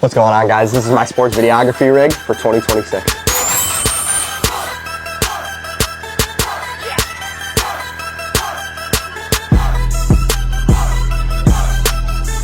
What's going on, guys? This is my sports videography rig for 2026.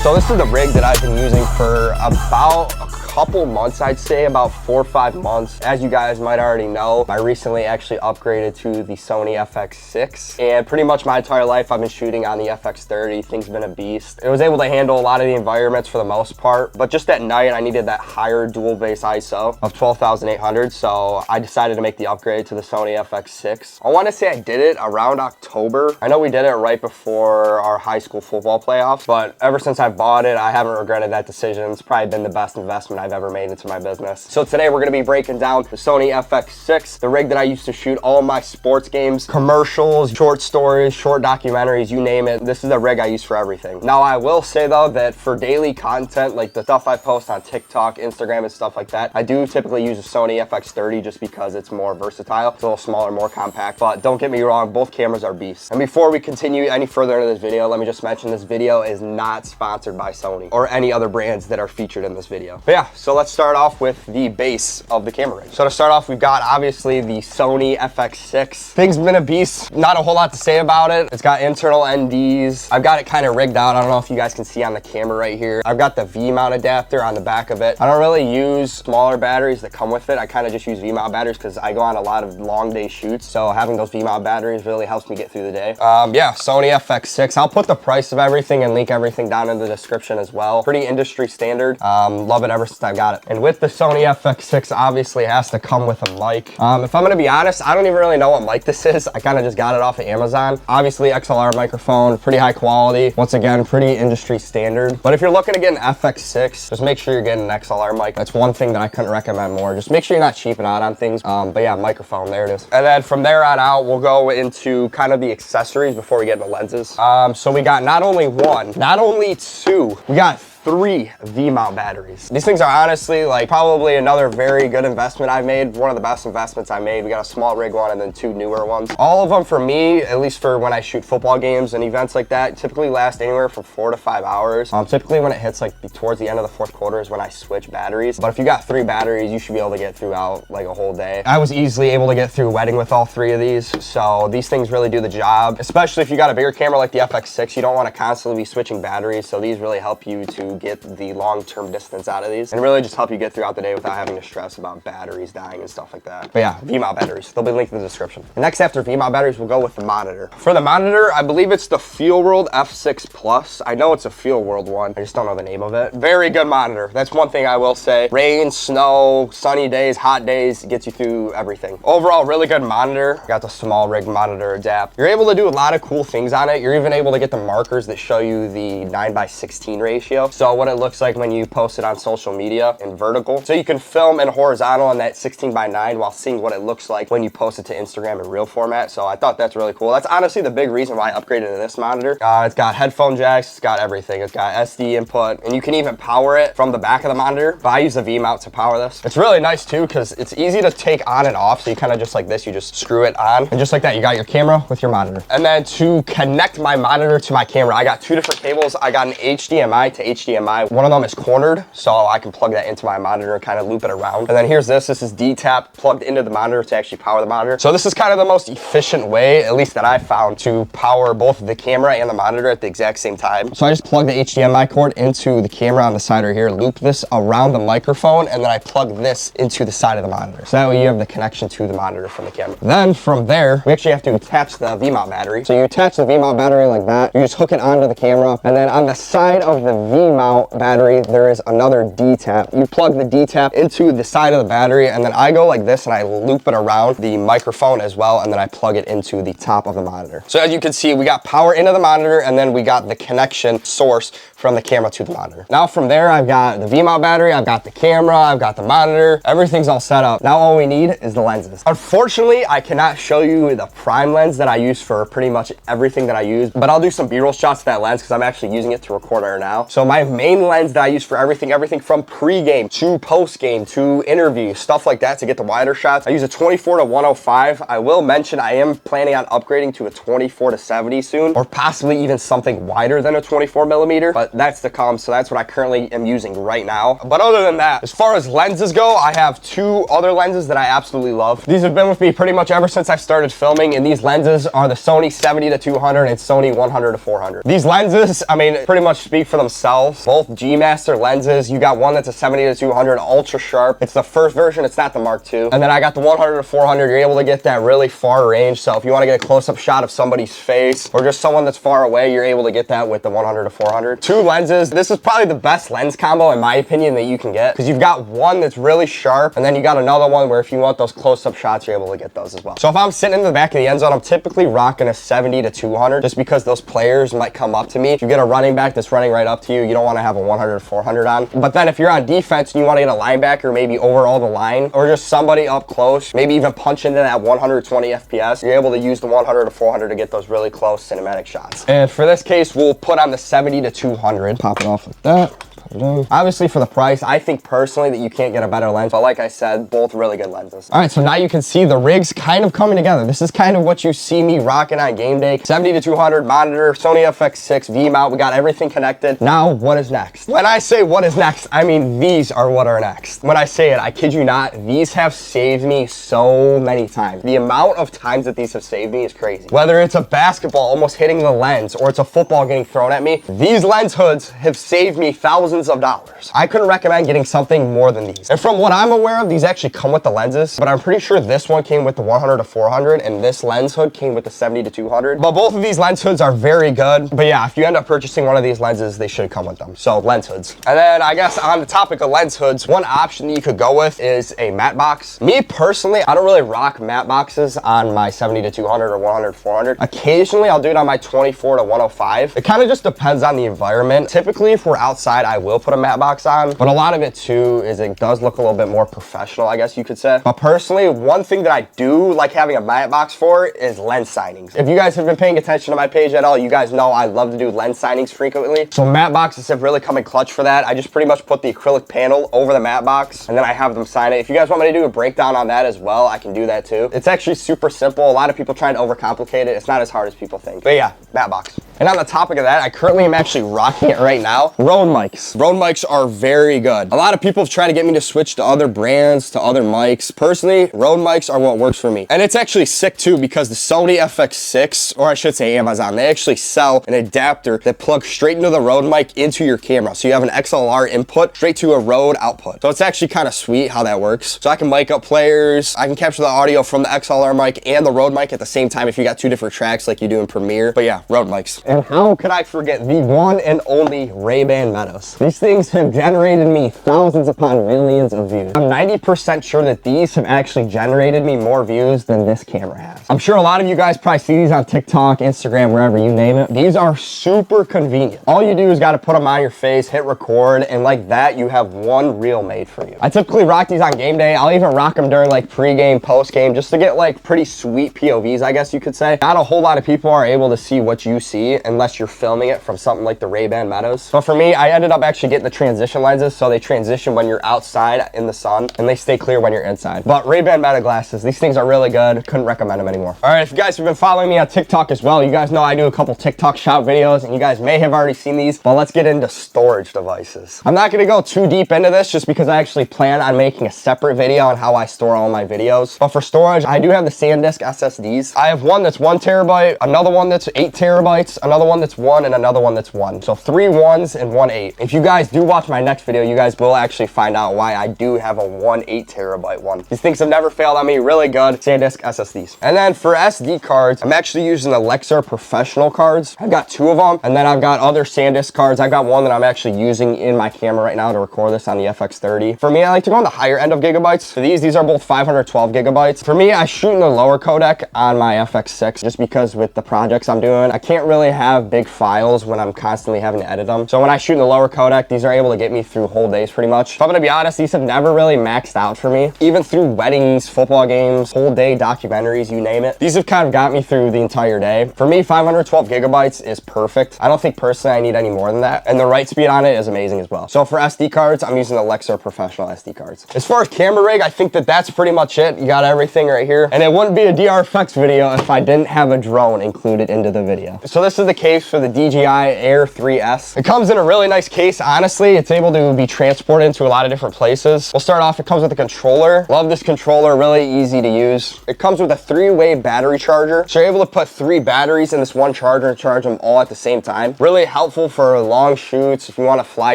So this is the rig that I've been using for about a couple months, I'd say about 4 or 5 months. As you guys might already know, I recently actually upgraded to the Sony FX6, and pretty much my entire life I've been shooting on the FX30. Thing's been a beast. It was able to handle a lot of the environments for the most part, but just at night I needed that higher dual base ISO of 12,800, so I decided to make the upgrade to the Sony FX6. I want to say I did it around October. I know we did it right before our high school football playoffs, but ever since I bought it, I haven't regretted that decision. It's probably been the best investment I've ever made into my business. So today we're going to be breaking down the Sony FX6, the rig that I used to shoot all my sports games, commercials, short stories, short documentaries, you name it. This is the rig I use for everything. Now I will say though that for daily content, like the stuff I post on TikTok, Instagram, and stuff like that, I do typically use a Sony FX30 just because it's more versatile. It's a little smaller, more compact, but don't get me wrong, both cameras are beasts. And before we continue any further into this video, let me just mention this video is not sponsored by Sony or any other brands that are featured in this video. But yeah, so let's start off with the base of the camera rig. So to start off, we've got obviously the Sony FX6. Thing's been a beast. Not a whole lot to say about it. It's got internal NDs. I've got it kind of rigged out. I don't know if you guys can see on the camera right here. I've got the V-mount adapter on the back of it. I don't really use smaller batteries that come with it. I kind of just use V-mount batteries because I go on a lot of long day shoots. So having those V-mount batteries really helps me get through the day. Yeah, Sony FX6. I'll put the price of everything and link everything down in the description as well. Pretty industry standard. Love it ever since I got it. And with the Sony FX6, obviously it has to come with a mic. If I'm gonna be honest, I don't even really know what mic this is. I kind of just got it off of Amazon. Obviously XLR microphone, pretty high quality. Once again, pretty industry standard. But if you're looking to get an FX6, just make sure you're getting an XLR mic. That's one thing that I couldn't recommend more. Just make sure you're not cheaping out on things. But yeah, microphone, there it is. And then from there on out, we'll go into kind of the accessories before we get into lenses. So we got not only one, not only two, we got 3 V-mount batteries. These things are honestly like probably another very good investment I've made. One of the best investments I made. We got a SmallRig one and then 2 newer ones. All of them for me, at least for when I shoot football games and events like that, typically last anywhere from 4 to 5 hours. Typically when it hits like towards the end of the 4th quarter is when I switch batteries. But if you got 3 batteries, you should be able to get throughout like a whole day. I was easily able to get through wedding with all 3 of these. So these things really do the job, especially if you got a bigger camera like the FX6. You don't want to constantly be switching batteries. So these really help you to get the long-term distance out of these and really just help you get throughout the day without having to stress about batteries dying and stuff like that. But yeah, V-mount batteries, they'll be linked in the description. And next after V-mount batteries, we'll go with the monitor. For the monitor, I believe it's the Feelworld F6 Plus. I know it's a Feelworld one, I just don't know the name of it. Very good monitor. That's one thing I will say. Rain, snow, sunny days, hot days, gets you through everything. Overall, really good monitor. Got the SmallRig monitor adapt. You're able to do a lot of cool things on it. You're even able to get the markers that show you the 9:16 ratio. So what it looks like when you post it on social media in vertical. So you can film in horizontal on that 16:9 while seeing what it looks like when you post it to Instagram in real format. So I thought that's really cool. That's honestly the big reason why I upgraded to this monitor. It's got headphone jacks, it's got everything. It's got SD input, and you can even power it from the back of the monitor. But I use a V-mount to power this. It's really nice too because it's easy to take on and off. So you kind of just like this, you just screw it on, and just like that, you got your camera with your monitor. And then to connect my monitor to my camera, I got 2 different cables. I got an HDMI to HDMI. One of them is cornered, so I can plug that into my monitor and kind of loop it around. And then here's this is D-tap plugged into the monitor to actually power the monitor. So this is kind of the most efficient way, at least that I've found, to power both the camera and the monitor at the exact same time. So I just plug the HDMI cord into the camera on the side right here, loop this around the microphone, and then I plug this into the side of the monitor. So that way you have the connection to the monitor from the camera. Then from there, we actually have to attach the V-mount battery. So you attach the V-mount battery like that, you just hook it onto the camera, and then on the side of the V-mount battery, there is another D-tap. You plug the D-tap into the side of the battery, and then I go like this and I loop it around the microphone as well, and then I plug it into the top of the monitor. So as you can see, we got power into the monitor, and then we got the connection source from the camera to the monitor. Now from there, I've got the V-mount battery, I've got the camera, I've got the monitor, everything's all set up. Now all we need is the lenses. Unfortunately, I cannot show you the prime lens that I use for pretty much everything that I use, but I'll do some B-roll shots of that lens because I'm actually using it to record right now. So my main lens that I use for everything from pre-game to post-game to interviews, stuff like that to get the wider shots. I use a 24 to 105. I will mention I am planning on upgrading to a 24 to 70 soon, or possibly even something wider than a 24 millimeter, but that's to come. So that's what I currently am using right now. But other than that, as far as lenses go, I have two other lenses that I absolutely love. These have been with me pretty much ever since I started filming, and these lenses are the Sony 70 to 200 and Sony 100 to 400. These lenses, I mean, pretty much speak for themselves. Both G Master lenses. You got one that's a 70 to 200 ultra sharp. It's the first version, it's not the Mark II. And then I got the 100 to 400. You're able to get that really far range. So if you want to get a close-up shot of somebody's face or just someone that's far away, you're able to get that with the 100 to 400. Two lenses. This is probably the best lens combo in my opinion that you can get, because you've got one that's really sharp and then you got another one where if you want those close-up shots, you're able to get those as well. So if I'm sitting in the back of the end zone, I'm typically rocking a 70 to 200 just because those players might come up to me. If you get a running back that's running right up to you, you don't want to have a 100 to 400 on. But then if you're on defense and you want to get a linebacker maybe over all the line, or just somebody up close, maybe even punch into that 120 FPS, you're able to use the 100 to 400 to get those really close cinematic shots. And for this case, we'll put on the 70 to 200. Pop it off like that. Obviously for the price, I think personally that you can't get a better lens, but like I said, both really good lenses. All right, so now you can see the rigs kind of coming together. This is kind of what you see me rocking on game day. 70 to 200 monitor, Sony FX6 V mount, we got everything connected. Now what is next? When I say what is next, I mean these are what are next. When I say it, I kid you not, these have saved me so many times. The amount of times that these have saved me is crazy. Whether it's a basketball almost hitting the lens or it's a football getting thrown at me, these lens hoods have saved me thousands of dollars. I couldn't recommend getting something more than these. And from what I'm aware of, these actually come with the lenses, but I'm pretty sure this one came with the 100 to 400 and this lens hood came with the 70 to 200. But both of these lens hoods are very good. But yeah, if you end up purchasing one of these lenses, they should come with them. So lens hoods. And then I guess on the topic of lens hoods, one option that you could go with is a matte box. Me personally, I don't really rock matte boxes on my 70 to 200 or 100 to 400. Occasionally I'll do it on my 24 to 105. It kind of just depends on the environment. Typically if we're outside, I will put a matte box on, but a lot of it too is it does look a little bit more professional, I guess you could say. But personally, one thing that I do like having a matte box for is lens signings. If you guys have been paying attention to my page at all, you guys know I love to do lens signings frequently. So matte boxes have really come in clutch for that. I just pretty much put the acrylic panel over the matte box and then I have them sign it. If you guys want me to do a breakdown on that as well, I can do that too. It's actually super simple. A lot of people try to overcomplicate it. It's not as hard as people think. But yeah, matte box. And on the topic of that, I currently am actually rocking it right now. Rode mics. Rode mics are very good. A lot of people have tried to get me to switch to other brands, to other mics. Personally, Rode mics are what works for me. And it's actually sick too because the Sony FX6, or I should say Amazon, they actually sell an adapter that plugs straight into the Rode mic into your camera. So you have an XLR input straight to a Rode output. So it's actually kind of sweet how that works. So I can mic up players. I can capture the audio from the XLR mic and the Rode mic at the same time if you got two different tracks like you do in Premiere. But yeah, Rode mics. And how could I forget the one and only Ray-Ban Metas? These things have generated me thousands upon millions of views. I'm 90% sure that these have actually generated me more views than this camera has. I'm sure a lot of you guys probably see these on TikTok, Instagram, wherever you name it. These are super convenient. All you do is got to put them on your face, hit record, and like that, you have one reel made for you. I typically rock these on game day. I'll even rock them during like pre-game, post-game, just to get like pretty sweet POVs, I guess you could say. Not a whole lot of people are able to see what you see unless you're filming it from something like the Ray-Ban Metas. But for me, I ended up actually getting the transition lenses, so they transition when you're outside in the sun, and they stay clear when you're inside. But Ray-Ban Meta glasses, these things are really good. Couldn't recommend them anymore. All right, if you guys have been following me on TikTok as well, you guys know I do a couple TikTok shop videos, and you guys may have already seen these, but let's get into storage devices. I'm not gonna go too deep into this just because I actually plan on making a separate video on how I store all my videos. But for storage, I do have the SanDisk SSDs. I have one that's 1 terabyte, another one that's 8 terabytes, another one that's 1, and another one that's 1. So 3 1s and 1 8. If you guys do watch my next video, you guys will actually find out why I do have a 1 8 terabyte one. These things have never failed on me. Really good SanDisk SSDs. And then for SD cards, I'm actually using the Lexar professional cards. I've got 2 of them, and then I've got other SanDisk cards. I've got one that I'm actually using in my camera right now to record this on the FX30. For me, I like to go on the higher end of gigabytes. For these are both 512 gigabytes. For me, I shoot in the lower codec on my FX6 just because with the projects I'm doing, I can't really have big files when I'm constantly having to edit them. So when I shoot in the lower codec, these are able to get me through whole days pretty much. If I'm gonna be honest, these have never really maxed out for me. Even through weddings, football games, whole day documentaries, you name it. These have kind of got me through the entire day. For me, 512 gigabytes is perfect. I don't think personally I need any more than that. And the write speed on it is amazing as well. So for SD cards, I'm using the Lexar Professional SD cards. As far as camera rig, I think that that's pretty much it. You got everything right here. And it wouldn't be a DRFX video if I didn't have a drone included into the video. So this is the case for the DJI Air 3S. It comes in a really nice case. Honestly, it's able to be transported into a lot of different places. We'll start off, it comes with a controller. Love this controller, really easy to use. It comes with a 3-way battery charger. So you're able to put 3 batteries in this one charger and charge them all at the same time. Really helpful for long shoots if you want to fly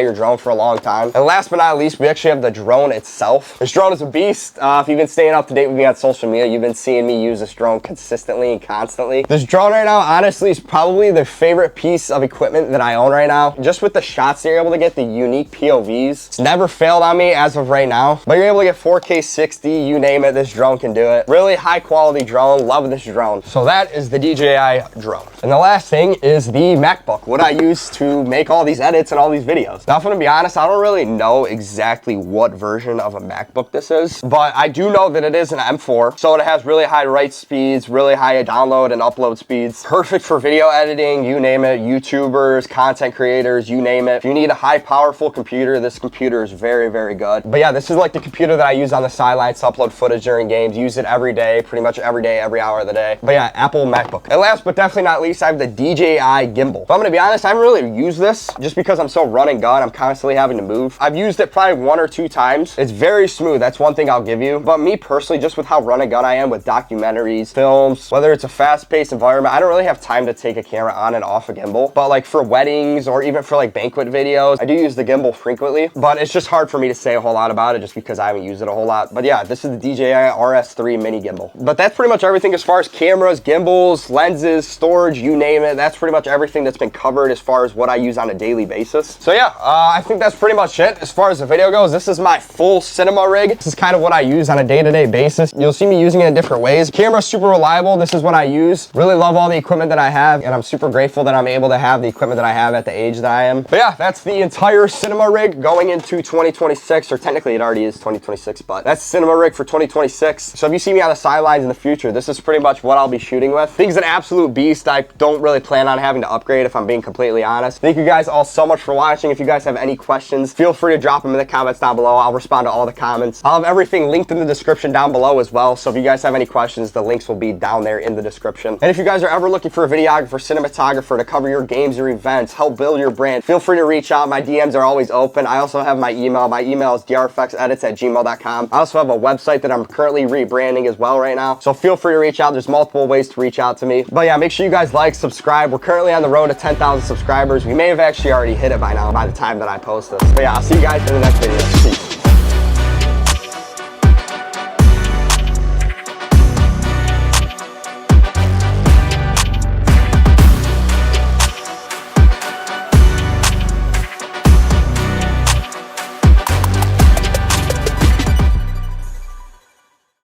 your drone for a long time. And last but not least, we actually have the drone itself. This drone is a beast. If you've been staying up to date with me on social media, you've been seeing me use this drone consistently and constantly. This drone right now, honestly, is probably the favorite piece of equipment that I own right now. Just with the shots that you're able to get, the unique POVs. It's never failed on me as of right now, but you're able to get 4K 60, you name it, this drone can do it. Really high quality drone, love this drone. So that is the DJI drone. And the last thing is the MacBook, what I use to make all these edits and all these videos. Now, if I'm gonna be honest, I don't really know exactly what version of a MacBook this is, but I do know that it is an M4, so it has really high write speeds, really high download and upload speeds. Perfect for video editing, you name it, YouTubers, content creators, you name it. If you need a high powerful computer, this computer is very, very good. But yeah, this is like the computer that I use on the sidelines to upload footage during games. Use it every day, pretty much every day, every hour of the day. But yeah, Apple MacBook. And last but definitely not least, I have the DJI Gimbal. If I'm gonna be honest, I haven't really used this just because I'm so run and gun. I'm constantly having to move. I've used it probably 1 or 2 times. It's very smooth. That's one thing I'll give you. But me personally, just with how run and gun I am with documentaries, films, whether it's a fast-paced environment, I don't really have time to take a camera on and off a gimbal. But like for weddings or even for like banquet videos, I do use the gimbal frequently, but it's just hard for me to say a whole lot about it just because I haven't used it a whole lot. But yeah, this is the DJI RS3 Mini Gimbal. But that's pretty much everything as far as cameras, gimbals, lenses, storage, you name it. That's pretty much everything that's been covered as far as what I use on a daily basis. So yeah, I think that's pretty much it as far as the video goes. This is my full cinema rig. This is kind of what I use on a day-to-day basis. You'll see me using it in different ways. Camera's super reliable. This is what I use. Really love all the equipment that I have, and I'm super grateful that I'm able to have the equipment that I have at the age that I am. But yeah, that's the entire cinema rig going into 2026, or technically it already is 2026, but that's cinema rig for 2026. So if you see me on the sidelines in the future, this is pretty much what I'll be shooting with. I think it's an absolute beast. I don't really plan on having to upgrade if I'm being completely honest. Thank you guys all so much for watching. If you guys have any questions, feel free to drop them in the comments down below. I'll respond to all the comments. I'll have everything linked in the description down below as well. So if you guys have any questions, the links will be down there in the description. And if you guys are ever looking for a videographer, cinematographer to cover your games, your events, help build your brand, feel free to reach out. My DMs are always open. I also have my email. My email is drfxedits@gmail.com. I also have a website that I'm currently rebranding as well right now. So feel free to reach out. There's multiple ways to reach out to me. But yeah, make sure you guys like, subscribe. We're currently on the road to 10,000 subscribers. We may have actually already hit it by now by the time that I post this. But yeah, I'll see you guys in the next video.